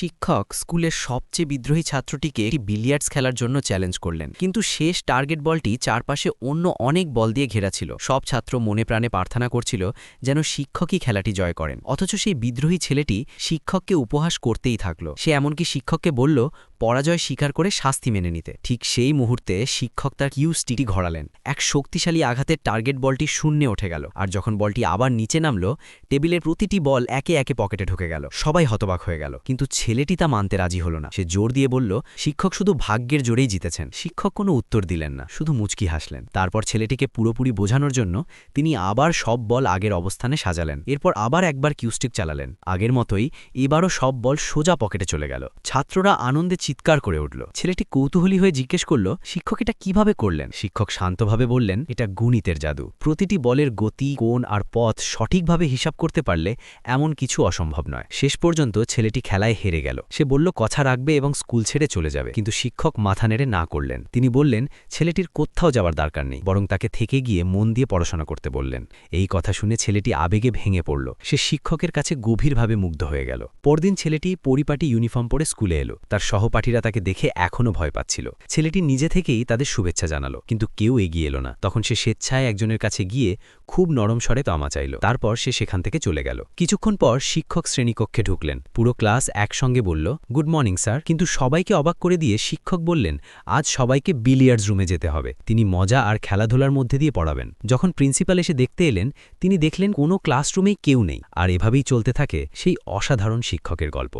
শিক্ষক স্কুলের সবচেয়ে বিদ্রোহী ছাত্রটিকে একটি বিলিয়ার্ডস খেলার জন্য চ্যালেঞ্জ করলেন, কিন্তু শেষ টার্গেট বলটি চারপাশে অন্য অনেক বল দিয়ে ঘেরা ছিল। সব ছাত্র মনে প্রাণে প্রার্থনা করছিল যেন শিক্ষকই খেলাটি জয় করেন। অথচ সেই বিদ্রোহী ছেলেটি শিক্ষককে উপহাস করতেই থাকল। সে এমনকি শিক্ষককে বলল পরাজয় স্বীকার করে শাস্তি মেনে নিতে। ঠিক সেই মুহূর্তে শিক্ষক তার কিউস্টিকটি ঘোরালেন। এক শক্তিশালী আঘাতের টার্গেট বলটি শূন্যে উঠে গেল, আর যখন বলটি আবার নিচে নামল, টেবিলের প্রতিটি বল একে একে পকেটে ঢুকে গেল। সবাই হতবাক হয়ে গেল, কিন্তু ছেলেটি তা মানতে রাজি হল না। সে জোর দিয়ে বলল শিক্ষক শুধু ভাগ্যের জোরেই জিতেছেন। শিক্ষক কোনো উত্তর দিলেন না, শুধু মুচকি হাসলেন। তারপর ছেলেটিকে পুরোপুরি বোঝানোর জন্য তিনি আবার সব বল আগের অবস্থানে সাজালেন। এরপর আবার একবার কিউস্টিক চালালেন। আগের মতোই এবারও সব বল সোজা পকেটে চলে গেল। ছাত্ররা আনন্দে চিৎকার করে উঠল। ছেলেটি কৌতূহলী হয়ে জিজ্ঞেস করল শিক্ষক এটা কিভাবে করলেন। শিক্ষক শান্তভাবে বললেন এটা গণিতের জাদু। প্রতিটি বলের গতি, কোণ আর পথ সঠিকভাবে হিসাব করতে পারলে এমন কিছু অসম্ভব নয়। শেষ পর্যন্ত ছেলেটি খেলায় হেরে গেল। সে বলল কথা রাখবে এবং স্কুল ছেড়ে চলে যাবে, কিন্তু শিক্ষক মাথা নেড়ে না করলেন। তিনি বললেন ছেলেটির কোথাও যাওয়ার দরকার নেই, বরং তাকে থেকে গিয়ে মন দিয়ে পড়াশোনা করতে বললেন। এই কথা শুনে ছেলেটি আবেগে ভেঙে পড়ল। সে শিক্ষকের কাছে গভীরভাবে মুগ্ধ হয়ে গেল। পরদিন ছেলেটি পরিপাটি ইউনিফর্ম পরে স্কুলে এলো। তার সহপাঠীরা তাকে দেখে এখনও ভয় পাচ্ছিল। ছেলেটি নিজে থেকেই তাদের শুভেচ্ছা জানালো, কিন্তু কেউ এগিয়ে এলো না। তখন সে স্বেচ্ছায় একজনের কাছে গিয়ে খুব নরম স্বরে ক্ষমা চাইল। তারপর সে সেখান থেকে চলে গেল। কিছুক্ষণ পর শিক্ষক শ্রেণীকক্ষে ঢুকলেন। পুরো ক্লাস একসঙ্গে বলল গুড মর্নিং স্যার, কিন্তু সবাইকে অবাক করে দিয়ে শিক্ষক বললেন আজ সবাইকে বিলিয়ার্ডস রুমে যেতে হবে। তিনি মজা আর খেলাধুলার মধ্যে দিয়ে পড়াবেন। যখন প্রিন্সিপাল এসে দেখতে এলেন, তিনি দেখলেন কোনো ক্লাসরুমেই কেউ নেই। আর এভাবেই চলতে থাকে সেই অসাধারণ শিক্ষকের গল্প।